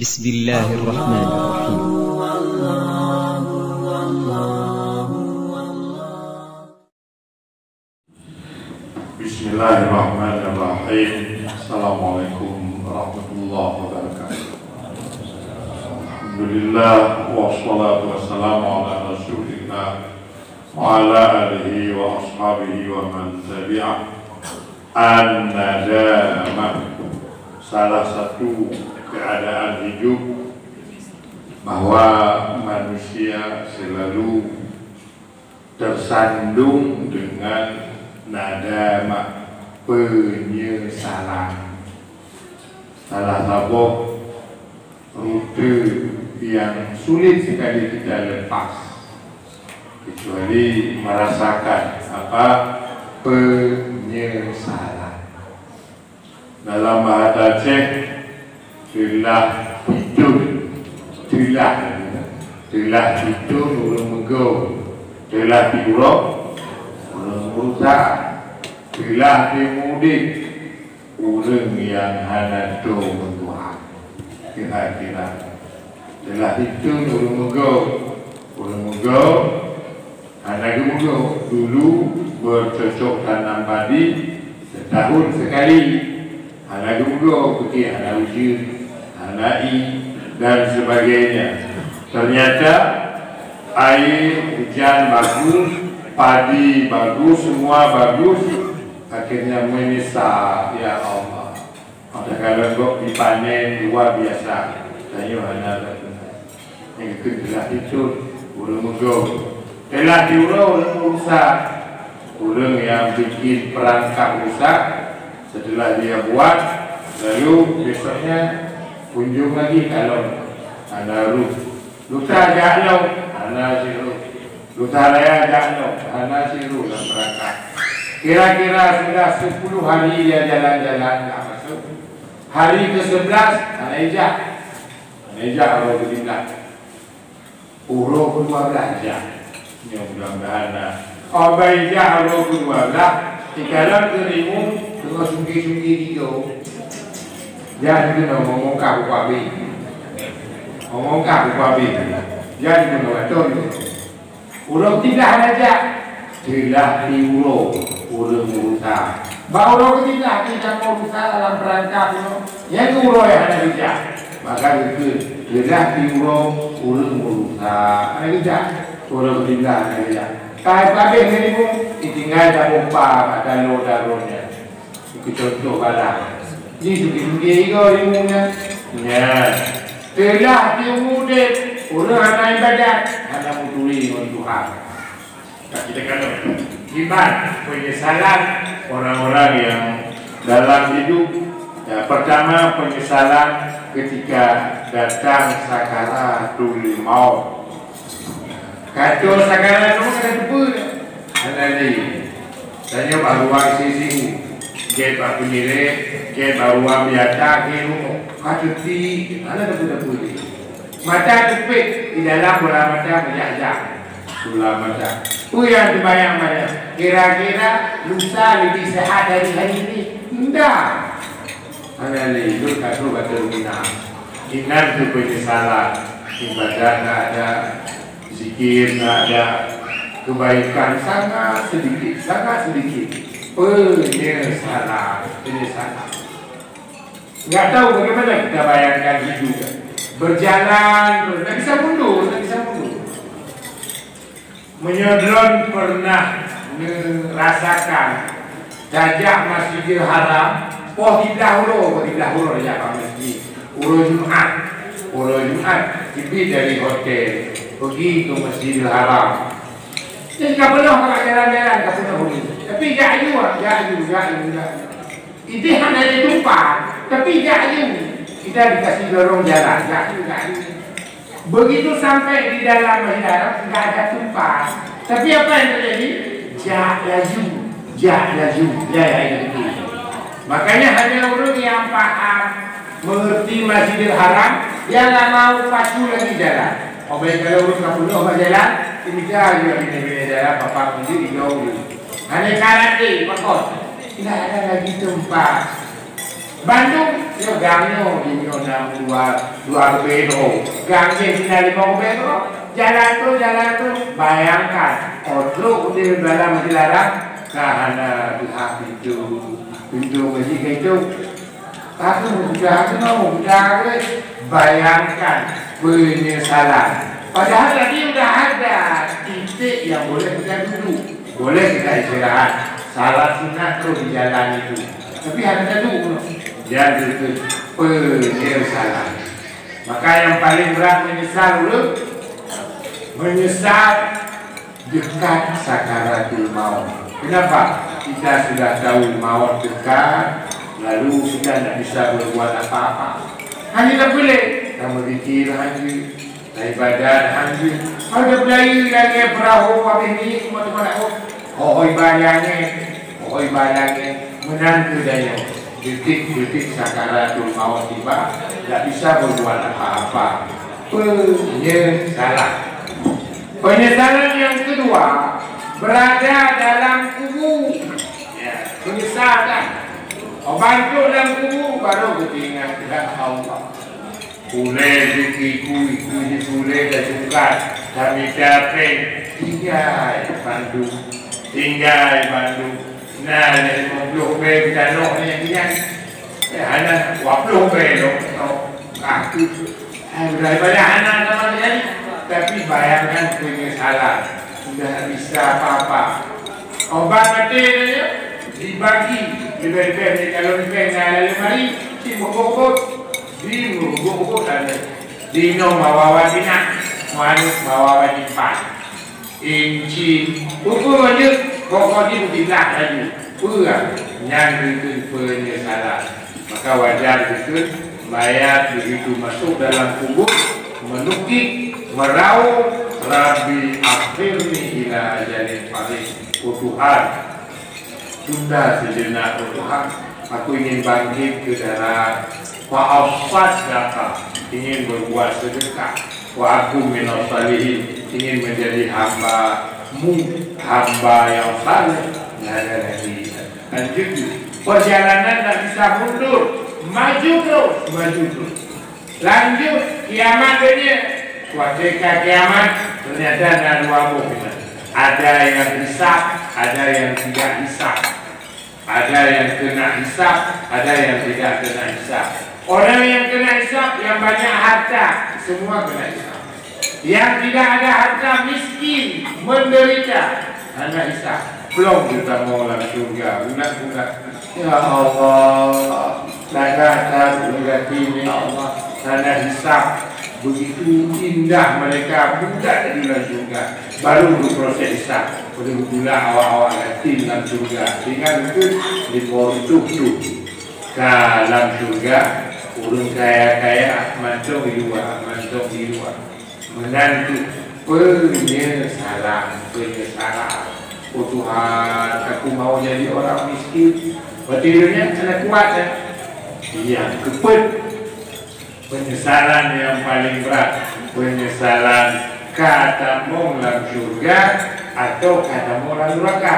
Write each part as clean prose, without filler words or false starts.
Bismillahirrahmanirrahim. Bismillahirrahmanirrahim. Assalamualaikum warahmatullahi wabarakatuh. Alhamdulillah wassalatu wassalamu ala rasulillah wa ala alihi wa ashabihi wa man tabi'ah. An-nadamah, salah satu keadaan hidup bahwa manusia selalu tersandung dengan nadamah, penyesalan. Salah satu rute yang sulit sekali kita lepas kecuali merasakan apa penyesalan. Dalam bahasa Aceh, telah tidur ulun mego, telah tidur ulun merusak, telah dimudik ulun yang hanatu mentuhan. Kira-kira telah tidur ulun mego, anak mego dulu bercocok tanam padi setahun sekali. Anak mego pergi anak uji, anak i dan sebagainya. Ternyata air hujan bagus, padi bagus, semua bagus. Akhirnya menyesal, ya Allah. Maka kalau kok dipanen luar biasa, saya hanya yang kedua itu ulun mego. Telah diurau ulun rusak, ulun yang bikin perangkap rusak. Setelah dia buat, lalu besoknya kunjung lagi kalau ada luta jahlo, ana siru, luta raya jahlo, ana siru dalam perangkat. Kira-kira sudah 10 hari dia jalan-jalan tak masuk. Hari ke-11 ana ijah Allah bertindak. Uro kedua belajar. Ini mudah-mudahan Obaijah Allah kedua belah. Ikalan kerimu dengan sungki-sungki hijau. Jangan kena ngomong kabu babi. Ngomong kabu babi. Jangan kena betul. Urang tidak aja. Tidak diurang. Urang berusaha. Bahawa urang tidak mau berusaha dalam perangkap itu. Yang urang yang ada bijak. Maka itu tidak diurang. Urang berusaha. Ada bijak. Urang tidak ada bijak. Kahit babi ini pun ditinggal dalam upah dan lo-daronya. Itu contoh balang. Ini suki-suki itu ilmunya. Ya. Telah diumudit. Orang anak ibadat. Anak mutuli dengan Tuhan. Nah, kita kata iman, penyesalan orang-orang yang dalam hidup. Ya, pertama penyesalan ketika datang sakaratul maut. Kacau sakaratul maut kata apa? Ada ni. Tanya baru sisi. Dia baru penyirek, dia baru biasa, dia rumah. Kata ti, ada dapur-dapur ni. Mata tepik di dalam bola mata berjajah. Bola mata. Itu yang terbayang mana? Kira-kira lusa lebih sehat dari hari ini? Tidak. Ada ni, itu kata rumina. Ingat tu penyesalan. Ibadah tak ada, zikir tak ada, kebaikan sangat sedikit. Penyesalan. Enggak tahu bagaimana kita bayangkan hidup. Berjalan, tak bisa mundur. Menyodron pernah merasakan jajak Masjidil Haram. Tidak huruf ya Pak Masjid. Urus Jumat, tiba dari hotel, pergi ke Masjidil Haram. Jadi kapelah kalau jalan-jalan kapelah boleh. Tapi jaju. Itu hanya ditumpah. Tapi jaju. Kita dikasih dorong jalan. Jaju. Begitu sampai di dalam Masjidil Haram tidak ada tumpah. Tapi apa yang terjadi? Laju. Itu. Makanya hanya orang yang paham mengerti Masjidil Haram yang tak mau pacu lagi jalan. Baik kalau urus kapuluh jalan, ini dia juga bina jalan bapak sendiri jauh. Hanya karat pakot. Tidak ada lagi tempat. Bandung, yo gangnya di nona dua kilo, gangnya tinggal 5 kilo, jalan tuh, bayangkan, odlo di dalam dilarang, karena pihak pintu masjid itu, tapi udah, bayangkan penyesalan. Padahal tadi udah ada titik yang boleh kita duduk, boleh kita istirahat, salat sunat terus di jalan itu, tapi ada dulu. Jadi itu penyesalan. Maka yang paling berat menyesal dulu, menyesal dekat sakaratul maut. Kenapa? Kita sudah tahu maut dekat, lalu kita tidak bisa berbuat apa-apa. Hanya tak boleh, kita berzikir hanya, naik badan hanya, ada belayu lagi perahu habis ini semua teman-teman. Hoi bayangnya, menantu daya. Detik-detik sakaratul maut tiba, tidak bisa berbuat apa-apa. Penyesalan yang kedua, berada dalam kubur. Ya, penyesalan. Bantu dalam kubur baru ingat Allah. Boleh dikiku boleh dan juga kami dapat tinggal Bandung. Nah, dari 50 be kita nok ni yang ada 20 be nok aku daripada anak sama jadi, tapi bayangkan penyesalan sudah bisa apa-apa. Obat mati dia dibagi lebih-lebih kalau lebih nak lemari si bobot dan dino bawa bina manuk bawa jimpan inci ukur aja. Pokok ini tidak lagi pulang yang itu penyesalan. Maka wajar itu mayat begitu masuk dalam kubur menukik meraup Rabbi akhirni ila ajalin paling Tuhan sudah sejenak Tuhan, aku ingin bangkit ke darat wa'afat data, ingin berbuat sedekah wa aku minas salihin, ingin menjadi hamba yang saleh. Ada lagi lanjut, perjalanan tak bisa mundur, maju terus lanjut. Kiamat dunia, ketika kiamat ternyata ada dua momen, ada yang hisab, ada yang tidak hisab, ada yang kena hisab, ada yang tidak kena hisab. Orang yang kena hisab yang banyak harta, semua kena hisab. Yang tidak ada harta, miskin, menderita, hanya hisab. Belum kita mau langsung surga. Budak-budak, ya Allah, kata budak ini, ya Allah, hanya hisab. Begitu indah mereka budak di dalam surga. Baru berproses hisab. Betul-betul awal-awal hati dalam surga. Tinggal itu diportuk dalam surga. Urung kaya-kaya, mancung di luar. Menantu penyesalan. Oh Tuhan, aku mau jadi orang miskin. Bertidunya kena kuat ya. Yang kepet. Penyesalan yang paling berat, penyesalan kata mau dalam surga atau kata mau dalam neraka.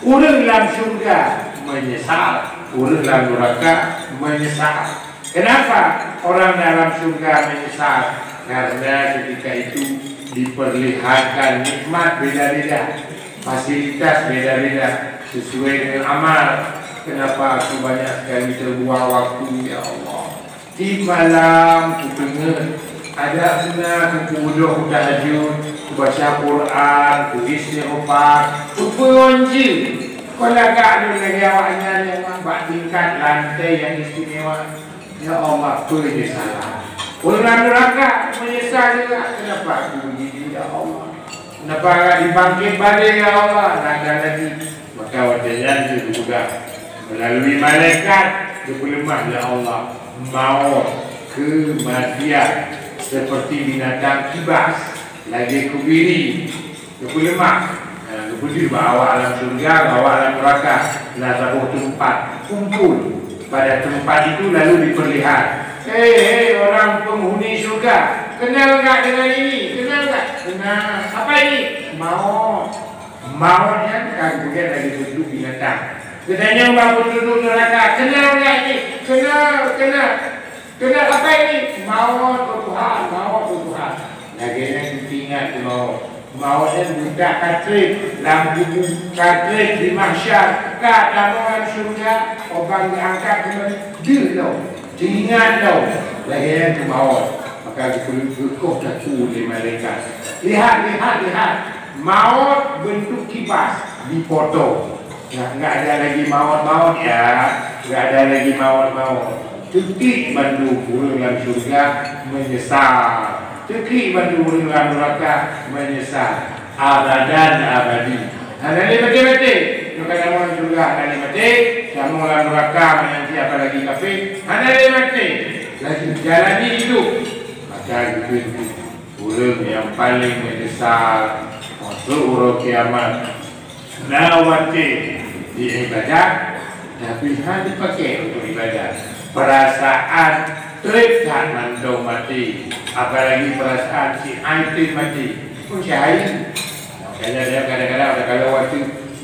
Orang dalam surga menyesal, orang dalam neraka menyesal. Kenapa orang dalam surga menyesal? Karena ketika itu diperlihatkan nikmat beda-beda, fasilitas beda-beda sesuai dengan amal. Kenapa aku banyak sekali terbuang waktu, ya Allah. Di malam ku dengar ada benar ku duduk tahajud, ku baca Quran, ku istighfar, ku beronji. Kalau agak lagi awaknya yang nampak tingkat lantai yang istimewa, ya Allah, penyesalan. Orang neraka menyesal juga. Kenapa aku begini, ya Allah? Kenapa agak dibangkit balik, ya Allah? Ada lagi. Maka wajarnya itu juga melalui malaikat berlemah, ya Allah. Maut, kematian seperti binatang kibas lagi kubiri kelemah, kemudian bawa alam surga, bawa alam neraka, nazaruh tempat kumpul pada tempat itu lalu diperlihat. Hei orang penghuni surga, kenal enggak dengan ini? Kenal enggak? Kenal. Apa ini? Maut. Mautnya kan kemudian lagi duduk binatang. Katanya baru duduk neraka, kenal enggak ini? kena apa ini? Maut ke Tuhan, maut ke Tuhan. Lagi yang ingat maut dan budak katrik, dalam buku katrik di mahsyar, kat dalam orang surga, orang diangkat kembali, dia diingat lagi yang maut. Maka berkuh daku di malaikat. Lihat, maut bentuk kipas dipotong. Nggak ada lagi maut ya, nggak ada lagi maut. Tukik bandu burung dalam surga menyesal, tukik bandu burung dalam neraka menyesal abadan abadi. Ada mati. Kalau orang surga ada mati, kamu dalam neraka menanti apa lagi kafir. Ada mati, lagi jalani hidup. Maka itu burung yang paling menyesal masuk urut kiamat. Nawati di ibadah, tapi hanya dipakai untuk ibadah. Perasaan terlihat mandong mati, apalagi perasaan si Aitin mati pun syahid. Makanya dia kadang-kadang ada kalau waktu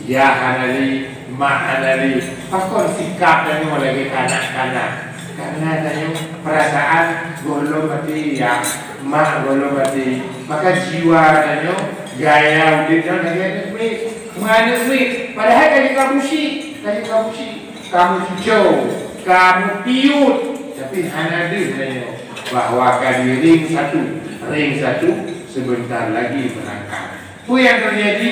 ya hanali, ma hanali, pakon sikap dan lagi kanak-kanak. Karena tanya perasaan golong mati ya, ma golong mati, maka jiwa tanya gaya udahnya gaya duit, mana duit. Padahal kamu hijau, kamu piut, tapi hanya dia bahwa kali ring satu sebentar lagi berangkat. Apa yang terjadi?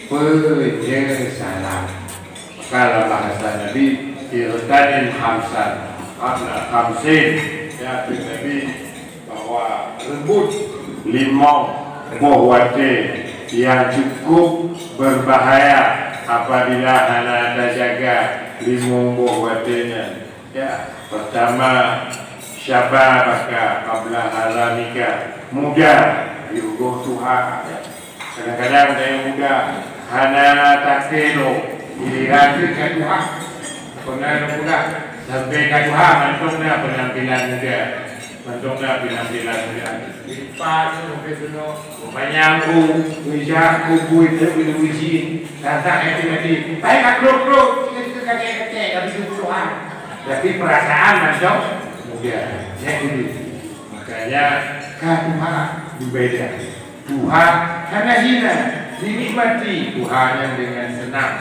Penyesalan. Kalau bahasa Nabi, irtadin hamsan, hamsin, ya Nabi bahwa rebut limau buahwate yang cukup berbahaya apabila anak ada jaga limau buahwatenya. Ya, pertama syababaka qabla haramika, muda diugoh Tuhan. Kadang-kadang saya muda hana takelo dilihat ke Tuhan. Pernah muda sampai ke Tuhan mantungnya penampilan muda. Lipat sampai sana banyak wijak kubu itu wijin datang mati. Baik akrok kita kakek habis Tuhan. Tapi perasaan macam muda. Ya ini. Makanya Tuhan berbeda. Tuhan karena hina dinikmati Tuhan yang dengan senang.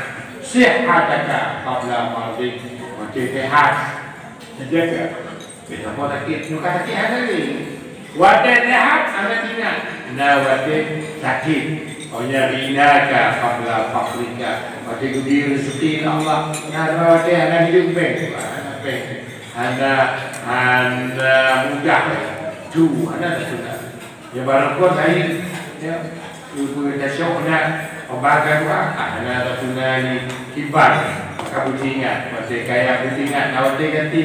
Sehataka qabla maradin, makin sehat. Jaga. Kita mau sakit, nuka sakit ada ni. Wadah sehat, anda ingat. Nah wadah sakit. Hanya rinaka qabla fakrika. Wadah gudi rezeki Allah. Nah wadah anda hidup baik. Anda mudah. Anda tak sudah. Ya barang kau saya, ya, ibu kita syokna, obagan wa, anda tak sudah ni kibar. Maka butingat, masih kaya butingat. Awak ganti.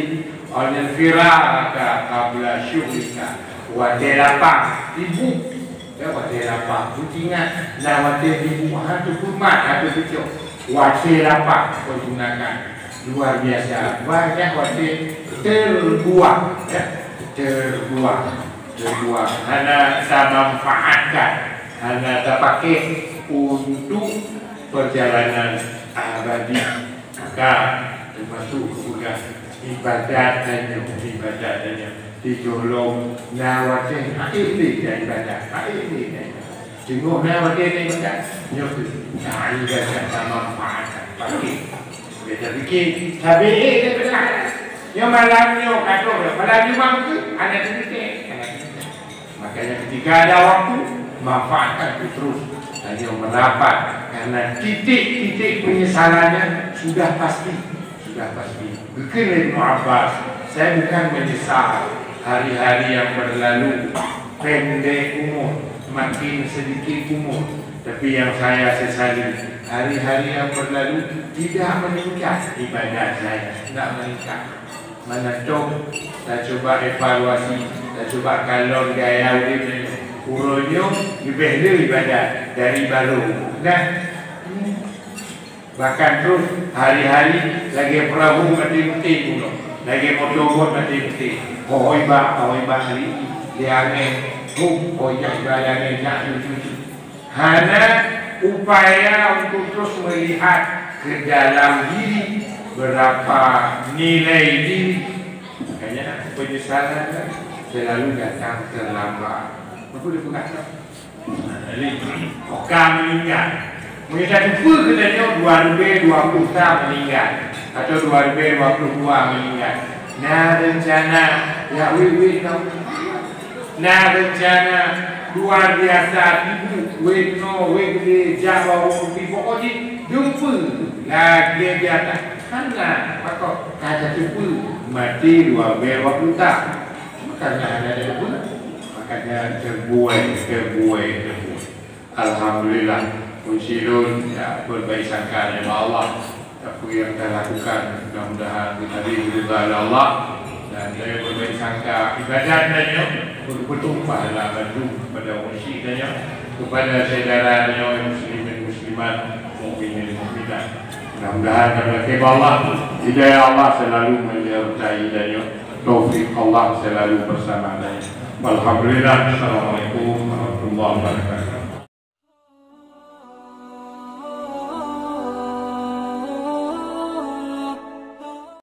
Orang firaka qabla syukrika, wadah lapang ibu, ya wadah lapang. Butingat, nah wadah ibu hantu kumat, hantu kecil. Wadah lapang kau gunakan luar biasa. Banyak wadah terbuang, ya terbuang. Hanya saya manfaatkan, hanya saya pakai untuk perjalanan abadi. Maka termasuk juga ibadat dan dijolong nawatin ini dan ibadat ini. Tengok nawatin ibadat, nyok ibadat sama manfaatkan pakai. Kita bikin tabi'i benar. Yang malamnya kata malam mampu ada titik. Makanya ketika ada waktu manfaatkan itu terus. Dan yang mendapat karena titik-titik penyesalannya sudah pasti. Bukan Ibnu Abbas, saya bukan menyesal hari-hari yang berlalu, pendek umur, makin sedikit umur. Tapi yang saya sesali hari-hari yang berlalu tidak meningkat ibadah saya, tidak meningkat. Mana tahu, saya coba evaluasi, saya coba kalau gaya urunnya lebih ibadah dari baru. Dan bahkan terus hari-hari lagi perahu mati-mati pula, lagi motor mati-mati. Hoi bah hari dia ni, ibadah ni nak cuci. Hanya upaya untuk terus melihat ke dalam diri berapa nilai diri, banyak penyesalan selalu datang terlambat. Apa dia berkata? Jadi, Okam meninggal. Mengingat lupa katanya 2020 meninggal atau 2022 meninggal. Nah rencana ya wih tahu. Nah rencana luar biasa ibu weno wegde Jawa umpi pokoknya jumpa lagi di atas karena maka kata jumpa mati 2020 makanya ada jumpa makanya terbuai. Alhamdulillah Musyirun ya berbaik sangka kepada Allah. Apa yang kita lakukan mudah-mudahan kita diridhai Allah dan saya berbaik sangka ibadahnya bertumpah dalam bandung kepada musyidanya kepada saudaranya muslimin muslimat mukminin mukminat. Mudah-mudahan kepada Allah hidayah Allah selalu menyertai dan taufik Allah selalu bersama. Alhamdulillah. Assalamualaikum warahmatullahi wabarakatuh.